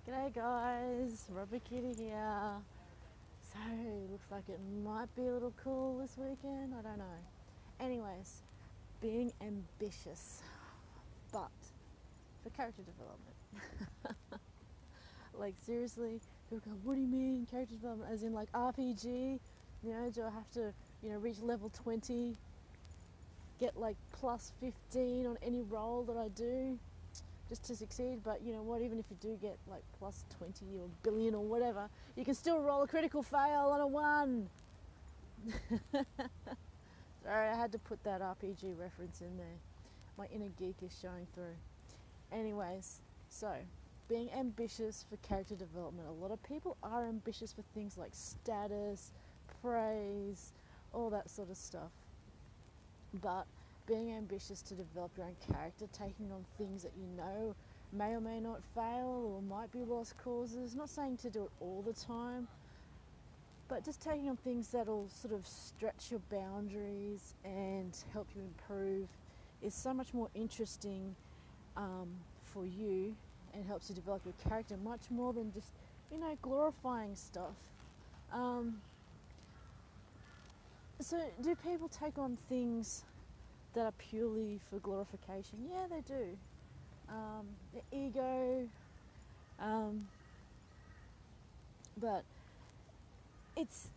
G'day guys, Rubber Kitty here. So, looks like it might be a little cool this weekend, I don't know. Anyways, being ambitious, but for character development. Like seriously, people go, what do you mean character development? As in like RPG? Do I have to, reach level 20, get like plus 15 on any roll that I do? Just to succeed, but you know what, even if you do get like plus 20 or billion or whatever, you can still roll a critical fail on a 1. Sorry, I had to put that RPG reference in there. My inner geek is showing through. Anyways, so being ambitious for character development. A lot of people are ambitious for things like status, praise, all that sort of stuff. But being ambitious to develop your own character, taking on things that you know may or may not fail or might be lost causes, not saying to do it all the time, but just taking on things that'll sort of stretch your boundaries and help you improve is so much more interesting for you and helps you develop your character much more than just, glorifying stuff. So do people take on things that are purely for glorification? Yeah, they do. The ego, but it's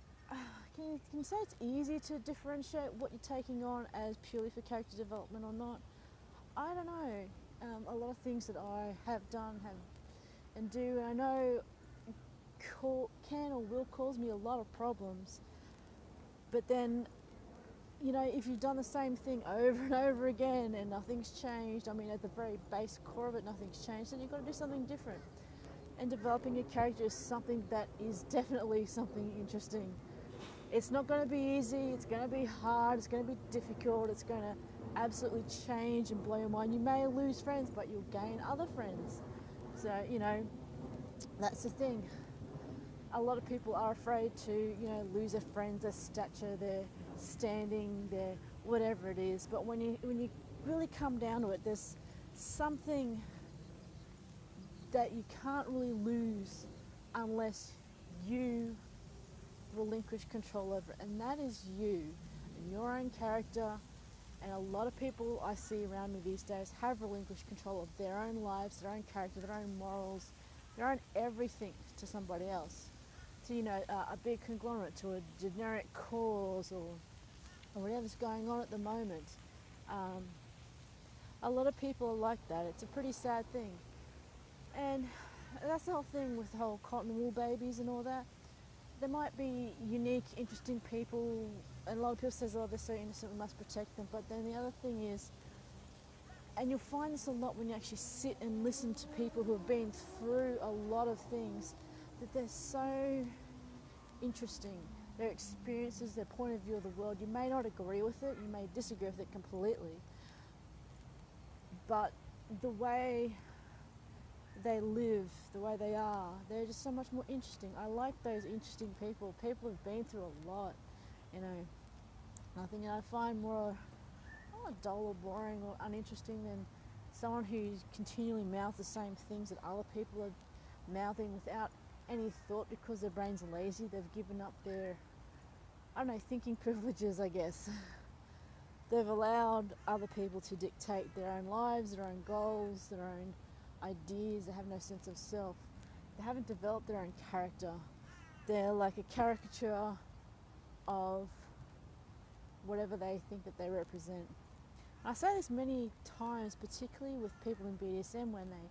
can you say it's easy to differentiate what you're taking on as purely for character development or not? I don't know. A lot of things that I have done and do, and I know can or will cause me a lot of problems, but then if you've done the same thing over and over again and nothing's changed, I mean, at the very base core of it, nothing's changed, then you've got to do something different. And developing a character is something that is definitely something interesting. It's not going to be easy, it's going to be hard, it's going to be difficult, it's going to absolutely change and blow your mind. You may lose friends, but you'll gain other friends. So, that's the thing. A lot of people are afraid to, lose their friends, their stature, their standing, their whatever it is. But when you really come down to it, there's something that you can't really lose unless you relinquish control over it, and that is you and your own character. And a lot of people I see around me these days have relinquished control of their own lives, their own character, their own morals, their own everything to somebody else. To a big conglomerate, to a generic cause or whatever's going on at the moment. A lot of people are like that. It's a pretty sad thing. And that's the whole thing with the whole cotton wool babies and all that. There might be unique, interesting people, and a lot of people say, oh, they're so innocent, we must protect them. But then the other thing is, and you'll find this a lot when you actually sit and listen to people who have been through a lot of things, that they're so interesting. Their experiences, their point of view of the world, you may not agree with it, you may disagree with it completely, but the way they live, the way they are, they're just so much more interesting. I like those interesting people who've been through a lot, nothing I find more dull or boring or uninteresting than someone who continually mouths the same things that other people are mouthing without any thought, because their brains are lazy. They've given up their, thinking privileges, I guess. They've allowed other people to dictate their own lives, their own goals, their own ideas. They have no sense of self. They haven't developed their own character. They're like a caricature of whatever they think that they represent. I say this many times, particularly with people in BDSM, when they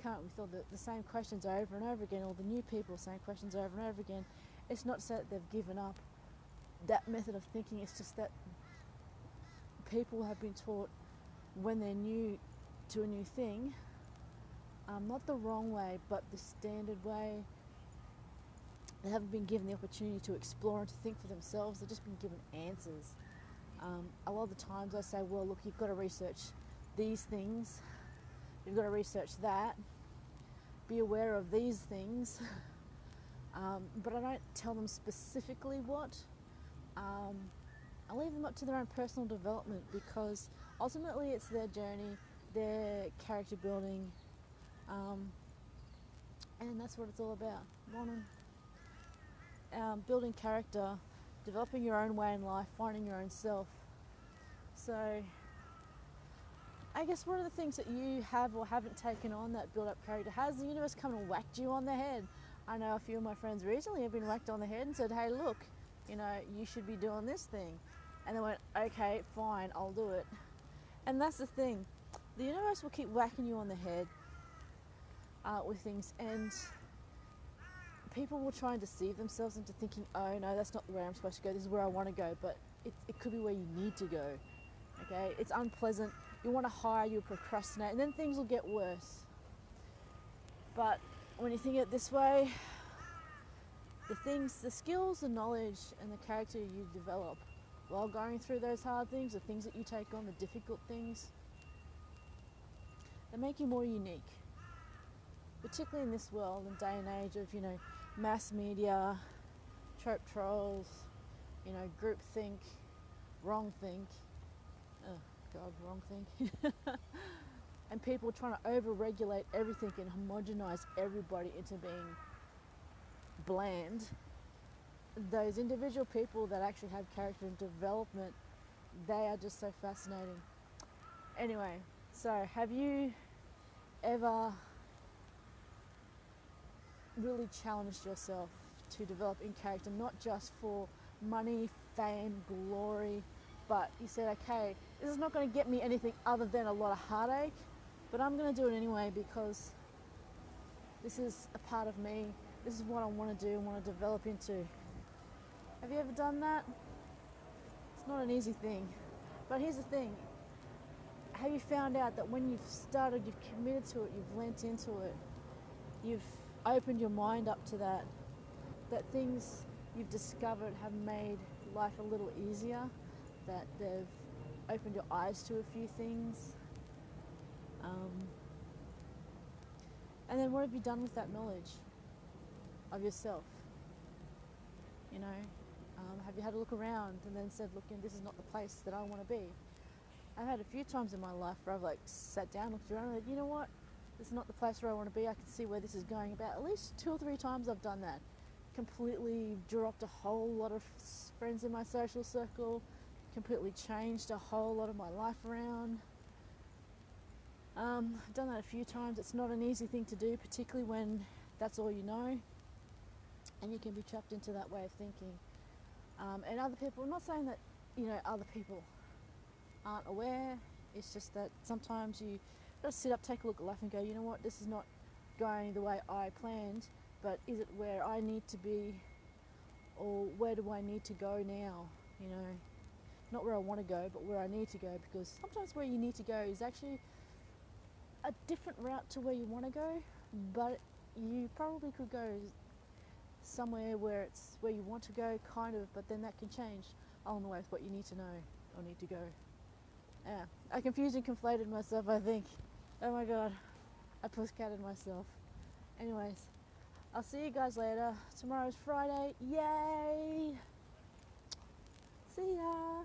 come up with all the same questions over and over again, or the new people, same questions over and over again. It's not so that they've given up that method of thinking, it's just that people have been taught when they're new to a new thing, not the wrong way, but the standard way. They haven't been given the opportunity to explore and to think for themselves. They've just been given answers. A lot of the times I say, well, look, you've got to research these things, you've got to research that, be aware of these things, but I don't tell them specifically what. I leave them up to their own personal development, because ultimately it's their journey, their character building, And that's what it's all about. Building character, developing your own way in life, finding your own self. So I guess one of the things that you have or haven't taken on that build up character, has the universe come and whacked you on the head? I know a few of my friends recently have been whacked on the head and said, hey, look, you should be doing this thing. And they went, okay, fine, I'll do it. And that's the thing. The universe will keep whacking you on the head with things, and people will try and deceive themselves into thinking, oh no, that's not where I'm supposed to go, this is where I want to go, but it could be where you need to go. Okay, it's unpleasant, you want to hide, you procrastinate, and then things will get worse. But when you think it this way, the skills, the knowledge, and the character you develop while going through those hard things, the things that you take on, the difficult things, they make you more unique. Particularly in this world and day and age of, mass media, trope trolls, group think, wrong think, wrong think, and people trying to over-regulate everything and homogenize everybody into being bland. Those individual people that actually have character and development, they are just so fascinating. Anyway, so have you ever really challenged yourself to develop in character, not just for money, fame, glory, but you said, okay, this is not going to get me anything other than a lot of heartache, but I'm going to do it anyway because this is a part of me, this is what I want to do and want to develop into. Have you ever done that? It's not an easy thing, but here's the thing. Have you found out that when you've started, you've committed to it, you've lent into it, you've opened your mind up to that things you've discovered have made life a little easier, that they've opened your eyes to a few things? And then what have you done with that knowledge of yourself? Have you had a look around and then said, look, this is not the place that I want to be? I've had a few times in my life where I've sat down, looked around and said, you know what? This is not the place where I want to be. I can see where this is going. About at least 2 or 3 times I've done that. Completely dropped a whole lot of friends in my social circle. Completely changed a whole lot of my life around. I've done that a few times. It's not an easy thing to do, particularly when that's all you know. And you can be trapped into that way of thinking. And other people, I'm not saying that, other people aren't aware. It's just that sometimes you just sit up, take a look at life and go, you know what, this is not going the way I planned, but is it where I need to be, or where do I need to go now? Not where I want to go, but where I need to go, because sometimes where you need to go is actually a different route to where you want to go, but you probably could go somewhere where it's where you want to go, kind of, but then that can change along the way with what you need to know or need to go. Yeah, I confused and conflated myself, I think. Oh my god, I pussycatted myself. Anyways, I'll see you guys later. Tomorrow's Friday. Yay! See ya!